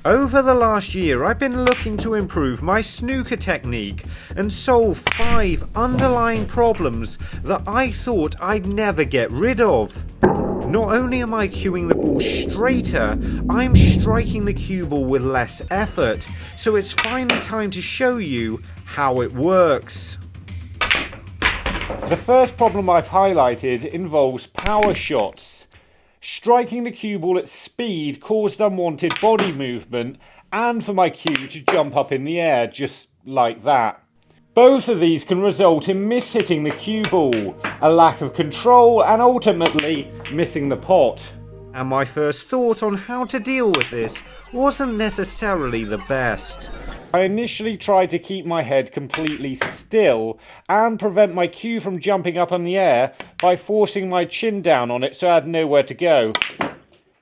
Over the last year, I've been looking to improve my snooker technique and solve 5 underlying problems that I thought I'd never get rid of. Not only am I cueing the ball straighter, I'm striking the cue ball with less effort, so it's finally time to show you how it works. The first problem I've highlighted involves power shots. Striking the cue ball at speed caused unwanted body movement and for my cue to jump up in the air just like that. Both of these can result in mishitting the cue ball, a lack of control and ultimately missing the pot. And my first thought on how to deal with this wasn't necessarily the best. I initially tried to keep my head completely still and prevent my cue from jumping up in the air by forcing my chin down on it so I had nowhere to go.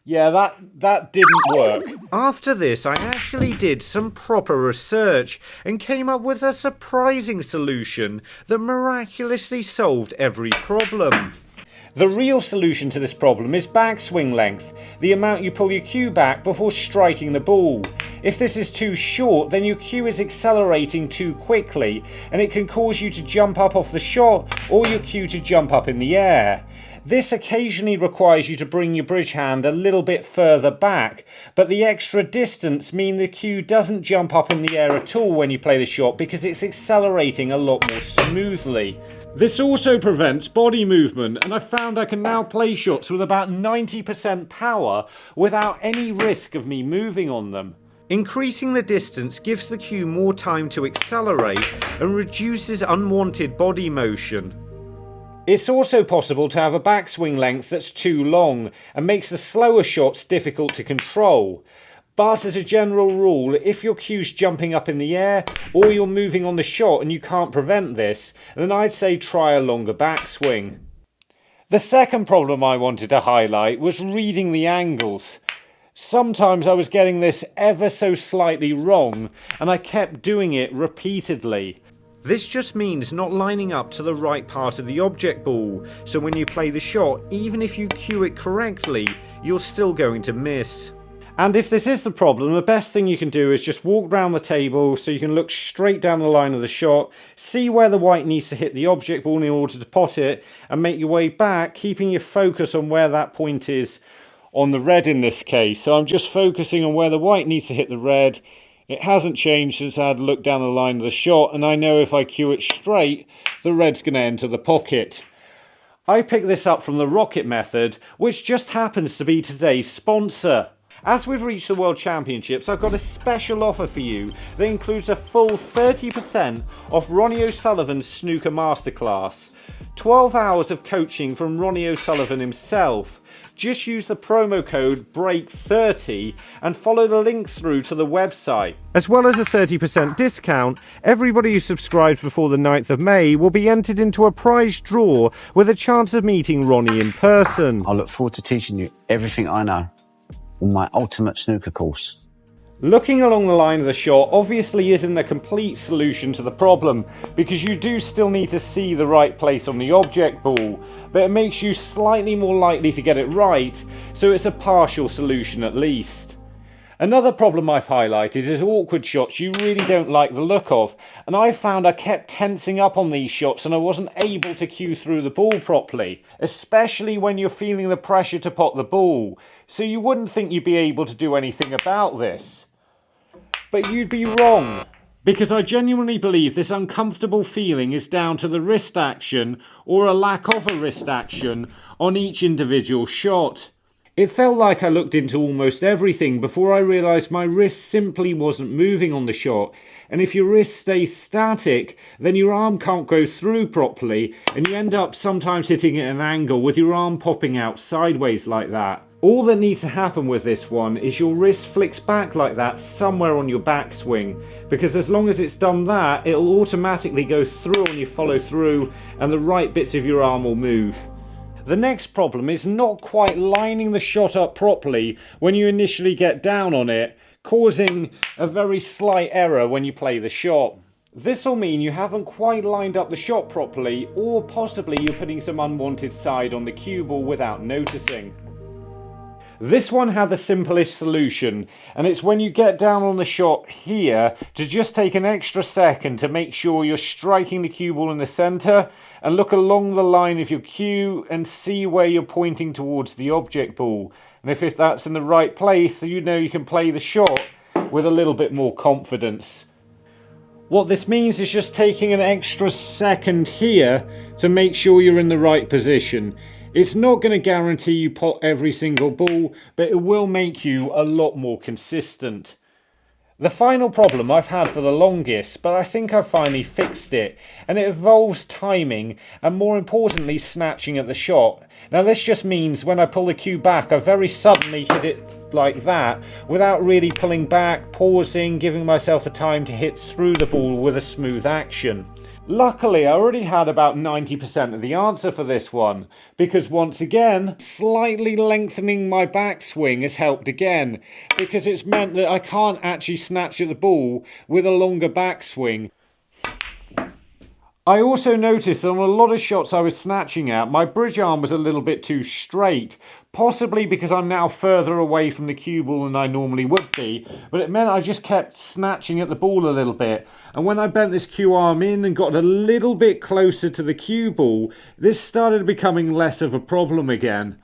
Yeah, that didn't work. After this, I actually did some proper research and came up with a surprising solution that miraculously solved every problem. The real solution to this problem is backswing length, the amount you pull your cue back before striking the ball. If this is too short, then your cue is accelerating too quickly and it can cause you to jump up off the shot or your cue to jump up in the air. This occasionally requires you to bring your bridge hand a little bit further back, but the extra distance means the cue doesn't jump up in the air at all when you play the shot because it's accelerating a lot more smoothly. This also prevents body movement, and I've found I can now play shots with about 90% power without any risk of me moving on them. Increasing the distance gives the cue more time to accelerate and reduces unwanted body motion. It's also possible to have a backswing length that's too long and makes the slower shots difficult to control. But as a general rule, if your cue's jumping up in the air or you're moving on the shot and you can't prevent this, then I'd say try a longer backswing. The second problem I wanted to highlight was reading the angles. Sometimes I was getting this ever so slightly wrong and I kept doing it repeatedly. This just means not lining up to the right part of the object ball, so when you play the shot, even if you cue it correctly, you're still going to miss. And if this is the problem, the best thing you can do is just walk round the table so you can look straight down the line of the shot, see where the white needs to hit the object ball in order to pot it, and make your way back, keeping your focus on where that point is on the red in this case. So I'm just focusing on where the white needs to hit the red. It hasn't changed since I had looked down the line of the shot, and I know if I cue it straight, the red's going to enter the pocket. I picked this up from the Rocket method, which just happens to be today's sponsor. As we've reached the World Championships, I've got a special offer for you that includes a full 30% off Ronnie O'Sullivan's Snooker Masterclass. 12 hours of coaching from Ronnie O'Sullivan himself. Just use the promo code BREAK30 and follow the link through to the website. As well as a 30% discount, everybody who subscribes before the 9th of May will be entered into a prize draw with a chance of meeting Ronnie in person. I look forward to teaching you everything I know on my ultimate snooker course. Looking along the line of the shot obviously isn't a complete solution to the problem, because you do still need to see the right place on the object ball, but it makes you slightly more likely to get it right, so it's a partial solution at least. Another problem I've highlighted is awkward shots you really don't like the look of, and I found I kept tensing up on these shots and I wasn't able to cue through the ball properly, especially when you're feeling the pressure to pot the ball, so you wouldn't think you'd be able to do anything about this. But you'd be wrong, because I genuinely believe this uncomfortable feeling is down to the wrist action or a lack of a wrist action on each individual shot. It felt like I looked into almost everything before I realised my wrist simply wasn't moving on the shot, and if your wrist stays static, then your arm can't go through properly, and you end up sometimes hitting at an angle with your arm popping out sideways like that. All that needs to happen with this one is your wrist flicks back like that somewhere on your backswing, because as long as it's done that, it'll automatically go through on your follow through and the right bits of your arm will move. The next problem is not quite lining the shot up properly when you initially get down on it, causing a very slight error when you play the shot. This will mean you haven't quite lined up the shot properly, or possibly you're putting some unwanted side on the cue ball without noticing. This one had the simplest solution, and it's when you get down on the shot here to just take an extra second to make sure you're striking the cue ball in the centre and look along the line of your cue and see where you're pointing towards the object ball. And if that's in the right place, so you know you can play the shot with a little bit more confidence. What this means is just taking an extra second here to make sure you're in the right position. It's not going to guarantee you pot every single ball, but it will make you a lot more consistent. The final problem I've had for the longest, but I think I've finally fixed it, and it involves timing and more importantly snatching at the shot. Now this just means when I pull the cue back, I very suddenly hit it like that without really pulling back, pausing, giving myself the time to hit through the ball with a smooth action. Luckily, I already had about 90% of the answer for this one, because once again, slightly lengthening my backswing has helped again, because it's meant that I can't actually snatch at the ball with a longer backswing. I also noticed on a lot of shots I was snatching at, my bridge arm was a little bit too straight, possibly because I'm now further away from the cue ball than I normally would be, but it meant I just kept snatching at the ball a little bit. And when I bent this cue arm in and got a little bit closer to the cue ball, this started becoming less of a problem again.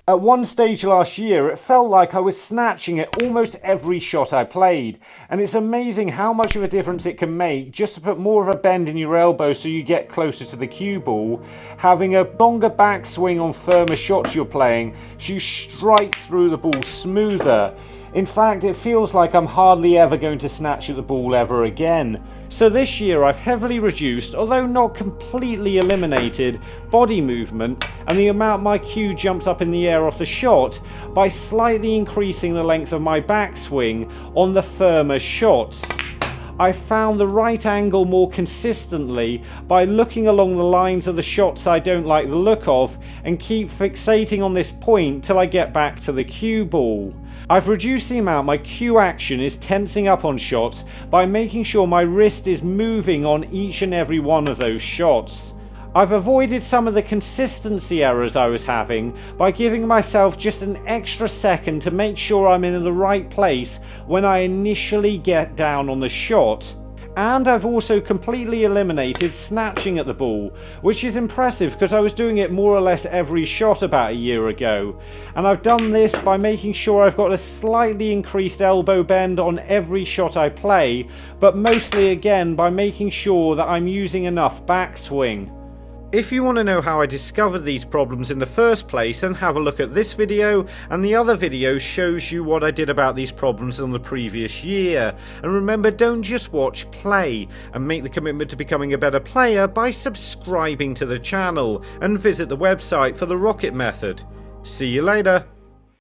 At one stage last year, it felt like I was snatching at almost every shot I played, and it's amazing how much of a difference it can make just to put more of a bend in your elbow so you get closer to the cue ball, having a longer backswing on firmer shots you're playing so you strike through the ball smoother. In fact, it feels like I'm hardly ever going to snatch at the ball ever again. So this year I've heavily reduced, although not completely eliminated, body movement and the amount my cue jumps up in the air off the shot by slightly increasing the length of my backswing on the firmer shots. I found the right angle more consistently by looking along the lines of the shots I don't like the look of and keep fixating on this point till I get back to the cue ball. I've reduced the amount my cue action is tensing up on shots by making sure my wrist is moving on each and every one of those shots. I've avoided some of the consistency errors I was having by giving myself just an extra second to make sure I'm in the right place when I initially get down on the shot. And I've also completely eliminated snatching at the ball, which is impressive because I was doing it more or less every shot about a year ago. And I've done this by making sure I've got a slightly increased elbow bend on every shot I play, but mostly again by making sure that I'm using enough backswing. If you want to know how I discovered these problems in the first place, then have a look at this video, and the other video shows you what I did about these problems on the previous year. And remember, don't just watch, play, and make the commitment to becoming a better player by subscribing to the channel, and visit the website for the Rocket Method. See you later.